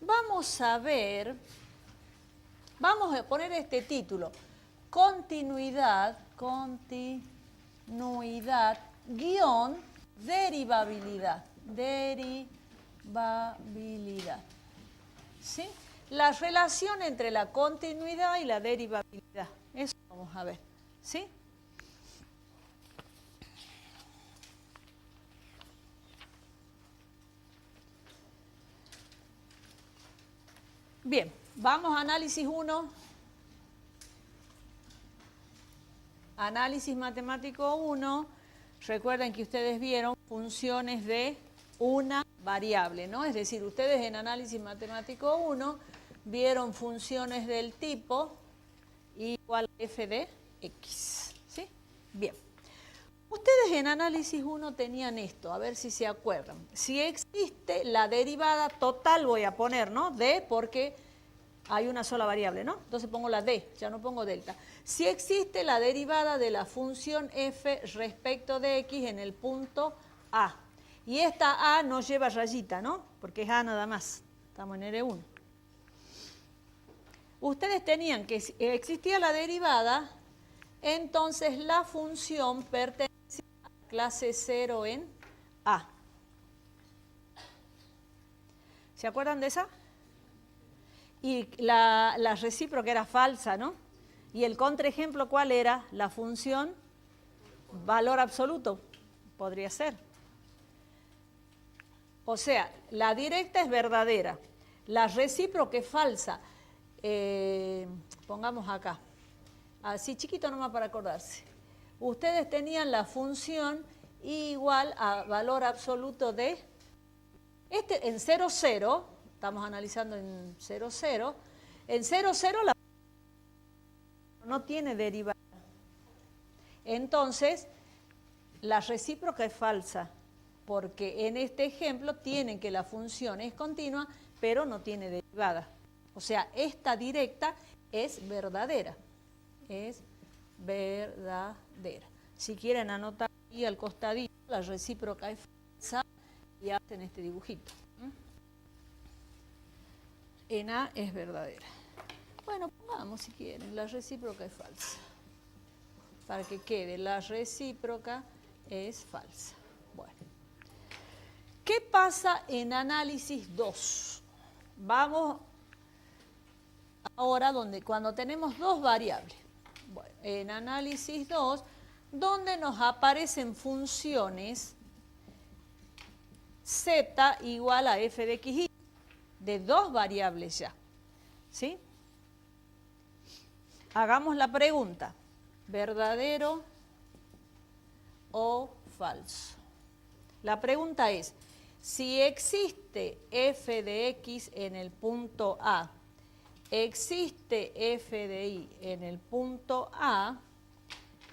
vamos a ver, vamos a poner este título, continuidad, guión, derivabilidad, ¿sí? La relación entre la continuidad y la derivabilidad, eso vamos a ver, ¿sí? Bien, vamos a análisis 1. Análisis matemático 1. Recuerden que ustedes vieron funciones de una variable, ¿no? Es decir, ustedes en análisis matemático 1 vieron funciones del tipo igual a f de x, ¿sí? Bien. Ustedes en análisis 1 tenían esto, a ver si se acuerdan. Si existe la derivada total, voy a poner, ¿no? D, porque hay una sola variable, ¿no? Entonces pongo la D, ya no pongo delta. Si existe la derivada de la función f respecto de x en el punto A. Y esta A no lleva rayita, ¿no? Porque es A nada más. Estamos en R1. Ustedes tenían que si existía la derivada, entonces la función pertenece a clase 0 en A. ¿Se acuerdan de esa? Y la recíproca era falsa, ¿no? Y el contraejemplo, ¿cuál era? La función valor absoluto, podría ser. O sea, la directa es verdadera, la recíproca es falsa. Pongamos acá, así chiquito nomás para acordarse. Ustedes tenían la función igual a valor absoluto de, en 0, 0, estamos analizando en 0, 0, en 0, 0 la no tiene derivada. Entonces, la recíproca es falsa, porque en este ejemplo tienen que la función es continua, pero no tiene derivada. O sea, esta directa es verdadera. Es verdadera. Si quieren anotar aquí al costadito, la recíproca es falsa y hacen este dibujito. En A es verdadera. Bueno, pongamos si quieren, la recíproca es falsa. Para que quede, la recíproca es falsa. Bueno. ¿Qué pasa en análisis 2? Vamos ahora cuando tenemos dos variables. Bueno, en análisis 2, donde nos aparecen funciones z igual a f de x de dos variables ya. ¿Sí? Hagamos la pregunta, ¿verdadero o falso? La pregunta es, si existe f de x en el punto A, existe f de y en el punto A,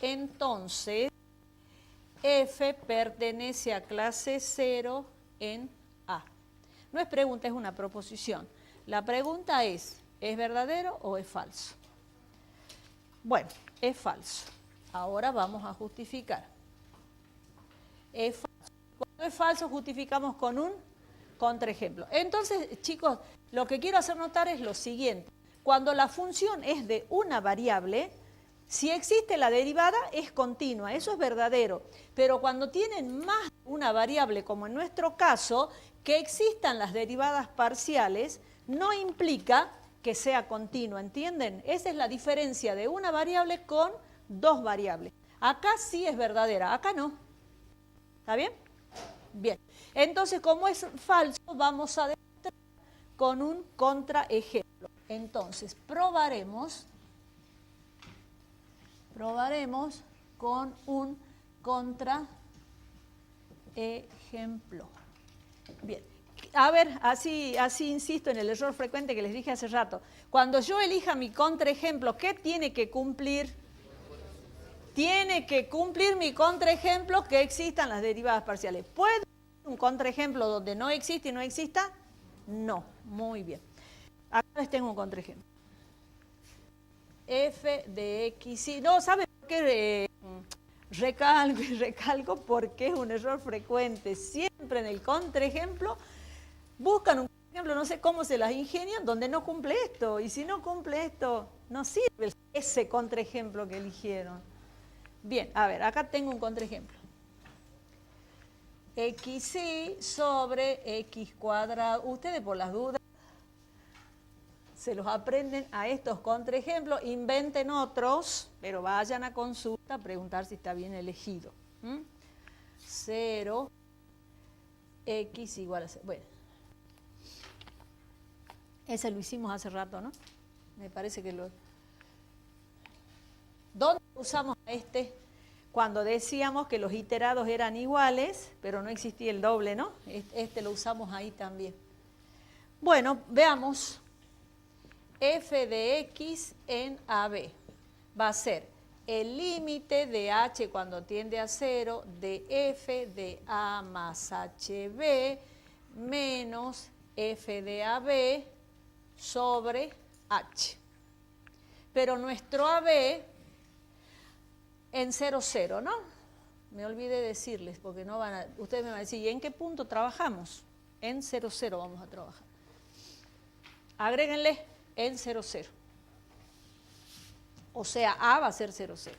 entonces f pertenece a clase 0 en A. No es pregunta, es una proposición. La pregunta es verdadero o es falso? Bueno, es falso. Ahora vamos a justificar. Es falso. Cuando es falso, justificamos con un contraejemplo. Entonces, chicos, lo que quiero hacer notar es lo siguiente. Cuando la función es de una variable, si existe la derivada, es continua. Eso es verdadero. Pero cuando tienen más de una variable, como en nuestro caso, que existan las derivadas parciales, no implica que sea continua, ¿entienden? Esa es la diferencia de una variable con dos variables. Acá sí es verdadera, acá no. ¿Está bien? Bien. Entonces, como es falso, vamos a demostrar con un contraejemplo. Entonces, probaremos con un contraejemplo. Bien. A ver, así insisto en el error frecuente que les dije hace rato. Cuando yo elija mi contraejemplo, ¿qué tiene que cumplir? Tiene que cumplir mi contraejemplo que existan las derivadas parciales. ¿Puede un contraejemplo donde no existe y no exista? No. Muy bien. Acá les tengo un contraejemplo. F de x. Sí, no, ¿saben por qué recalco? Porque es un error frecuente. Siempre en el contraejemplo buscan un ejemplo, no sé cómo se las ingenian donde no cumple esto. Y si no cumple esto, no sirve ese contraejemplo que eligieron. Bien, a ver, acá tengo un contraejemplo. XY sobre X cuadrado. Ustedes por las dudas se los aprenden a estos contraejemplos, inventen otros, pero vayan a consulta a preguntar si está bien elegido. 0, X igual a 0. Bueno, ese lo hicimos hace rato, ¿no? Me parece que lo... ¿Dónde usamos a este? Cuando decíamos que los iterados eran iguales, pero no existía el doble, ¿no? Este lo usamos ahí también. Bueno, veamos. F de X en AB va a ser el límite de H cuando tiende a 0 de F de A más HB menos F de AB sobre H. Pero nuestro AB en 0, 0, ¿no? Me olvidé decirles, porque no van a, ustedes me van a decir, ¿y en qué punto trabajamos? En 0, 0 vamos a trabajar. Agréguenle en 0, 0. O sea, A va a ser 0, 0.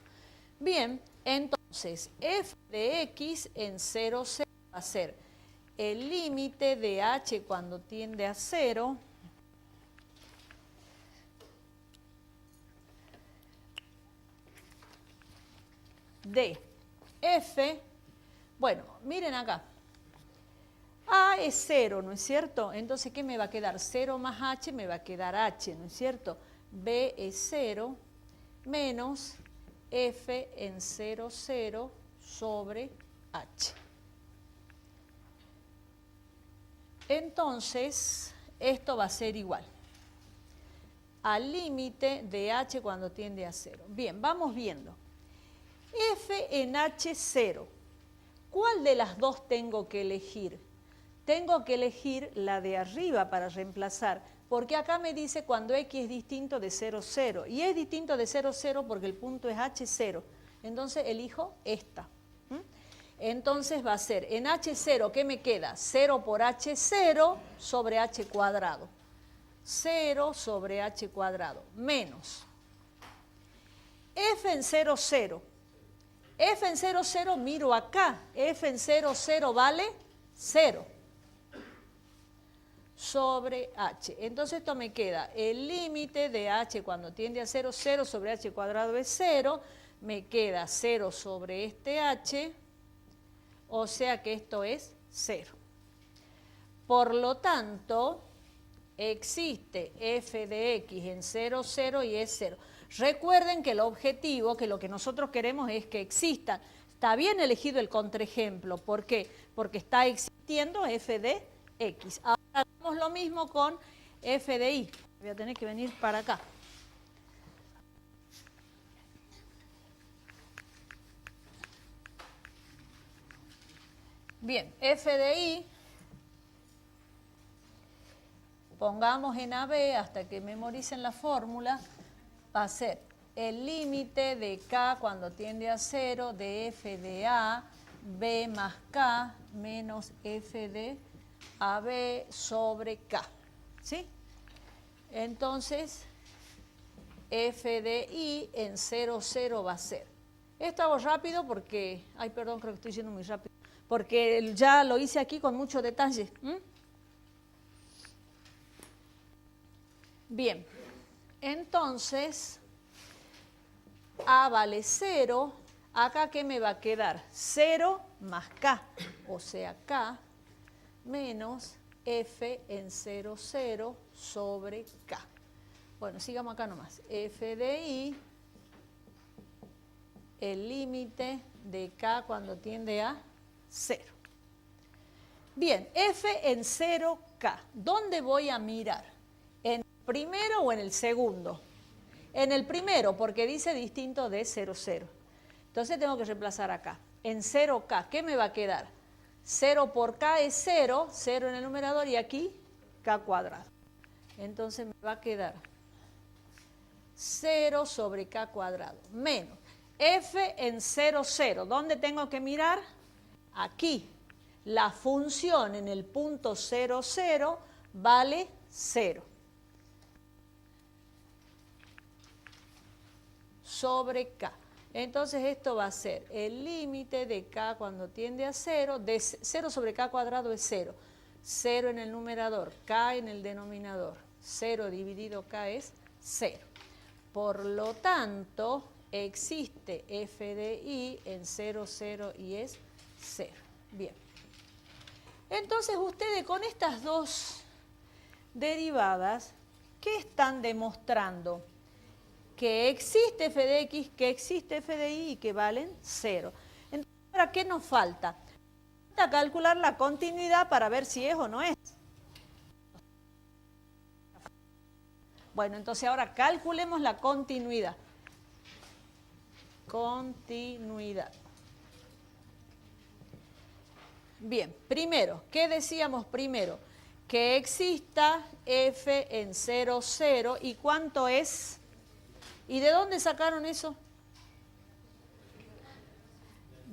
Bien, entonces, F de X en 0, 0 va a ser el límite de H cuando tiende a 0 de F, bueno, miren acá, A es 0, ¿no es cierto? Entonces, ¿qué me va a quedar? 0 más H me va a quedar H, ¿no es cierto? B es 0 menos F en 0, 0 sobre H. Entonces, esto va a ser igual al límite de H cuando tiende a 0. Bien, vamos viendo. F en H 0. ¿Cuál de las dos tengo que elegir? Tengo que elegir la de arriba para reemplazar, porque acá me dice cuando X es distinto de 0, 0. Y es distinto de 0, 0 porque el punto es H 0. Entonces elijo esta. Entonces va a ser en H 0, ¿qué me queda? 0 por H 0 sobre H cuadrado. 0 sobre H cuadrado menos F en 0, 0. F en 0, 0, miro acá. F en 0, 0 vale 0 sobre H. Entonces esto me queda el límite de H cuando tiende a 0, 0 sobre H cuadrado es 0. Me queda 0 sobre este H, o sea que esto es 0. Por lo tanto, existe F de X en 0, 0 y es 0. Recuerden que el objetivo, que lo que nosotros queremos es que exista. Está bien elegido el contraejemplo. ¿Por qué? Porque está existiendo F de X. Ahora hacemos lo mismo con F de Y. Voy a tener que venir para acá. Bien, F de Y, pongamos en AB hasta que memoricen la fórmula, va a ser el límite de K cuando tiende a 0 de F de A, B más K menos F de AB sobre K. ¿Sí? Entonces, F de Y en 0, 0 va a ser. Esto hago rápido porque, ay perdón, creo que estoy yendo muy rápido, porque ya lo hice aquí con mucho detalle. Bien, entonces, A vale 0, acá ¿qué me va a quedar? 0 más K, o sea K menos F en 0, 0 sobre K. Bueno, sigamos acá nomás. F de Y, el límite de K cuando tiende a 0. Bien, F en 0K. ¿Dónde voy a mirar? ¿En el primero o en el segundo? En el primero, porque dice distinto de 0, 0. Entonces tengo que reemplazar acá. En 0K, ¿qué me va a quedar? 0 por K es 0, 0 en el numerador y aquí K cuadrado. Entonces me va a quedar 0 sobre K cuadrado menos F en 0, 0. ¿Dónde tengo que mirar? Aquí. La función en el punto 0, 0 vale 0. Sobre K. Entonces esto va a ser el límite de K cuando tiende a 0, de 0 sobre K cuadrado es 0. 0 en el numerador, K en el denominador. 0 dividido K es 0. Por lo tanto, existe f de i en 0, 0 y es 0. Bien. Entonces ustedes con estas dos derivadas, ¿qué están demostrando? Que existe f de x, que existe f de y y que valen 0. Entonces, ¿ahora qué nos falta? Falta calcular la continuidad para ver si es o no es. Bueno, entonces ahora calculemos la continuidad. Continuidad. Bien, primero, ¿qué decíamos primero? Que exista f en 0, 0. ¿Y cuánto es? ¿Y de dónde sacaron eso?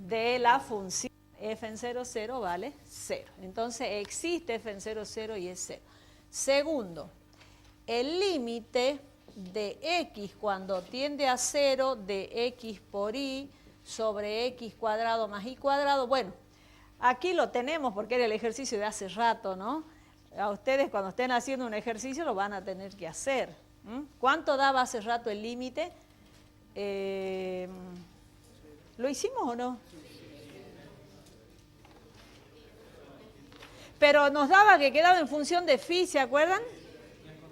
De la función f en 0, 0 vale 0. Entonces existe f en 0, 0 y es 0. Segundo, el límite de x cuando tiende a 0 de x por y sobre x cuadrado más y cuadrado. Bueno, aquí lo tenemos porque era el ejercicio de hace rato, ¿no? A ustedes cuando estén haciendo un ejercicio lo van a tener que hacer. ¿Cuánto daba hace rato el límite? ¿Lo hicimos o no? Pero nos daba que quedaba en función de phi, ¿se acuerdan?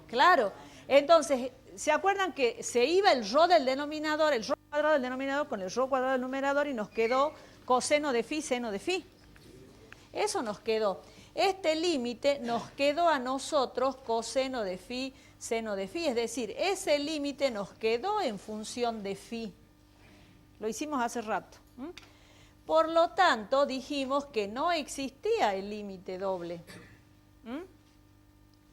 Claro. Entonces, ¿se acuerdan que se iba el rho del denominador, el rho cuadrado del denominador con el rho cuadrado del numerador y nos quedó coseno de phi, seno de phi? Eso nos quedó. Este límite nos quedó a nosotros coseno de phi, seno de phi, es decir, ese límite nos quedó en función de phi. Lo hicimos hace rato. Por lo tanto, dijimos que no existía el límite doble.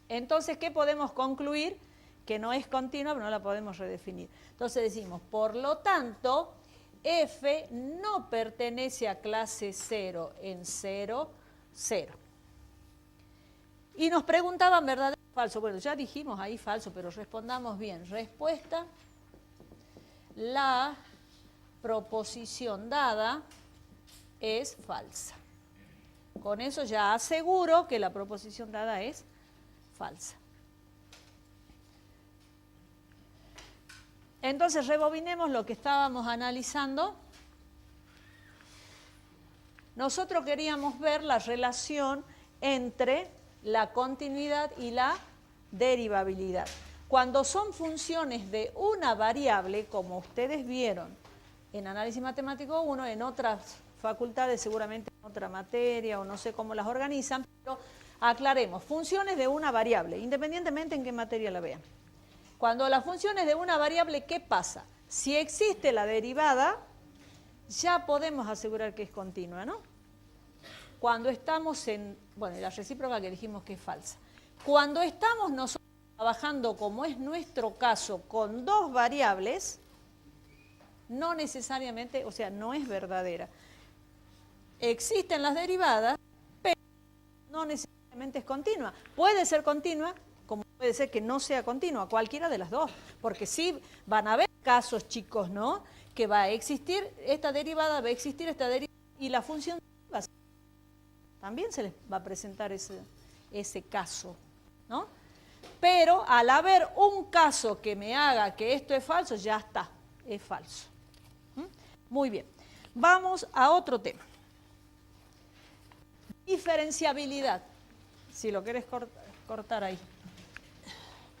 Entonces, ¿qué podemos concluir? Que no es continua, pero no la podemos redefinir. Entonces decimos, por lo tanto, f no pertenece a clase 0 en 0, 0. Y nos preguntaban verdadero o falso. Bueno, ya dijimos ahí falso, pero respondamos bien. Respuesta, la proposición dada es falsa. Con eso ya aseguro que la proposición dada es falsa. Entonces rebobinemos lo que estábamos analizando. Nosotros queríamos ver la relación entre la continuidad y la derivabilidad. Cuando son funciones de una variable, como ustedes vieron en Análisis Matemático 1, en otras facultades, seguramente en otra materia o no sé cómo las organizan, pero aclaremos, funciones de una variable, independientemente en qué materia la vean. Cuando las funciones de una variable, ¿qué pasa? Si existe la derivada, ya podemos asegurar que es continua, ¿no? Cuando estamos en, bueno, la recíproca que dijimos que es falsa. Cuando estamos nosotros trabajando, como es nuestro caso, con dos variables, no necesariamente, o sea, no es verdadera. Existen las derivadas, pero no necesariamente es continua. Puede ser continua, como puede ser que no sea continua, cualquiera de las dos. Porque sí van a haber casos, chicos, ¿no? Que va a existir esta derivada, va a existir esta derivada, y la función también se les va a presentar ese caso, ¿no? Pero al haber un caso que me haga que esto es falso, ya está, es falso. Muy bien, vamos a otro tema. Diferenciabilidad, si lo querés cortar ahí.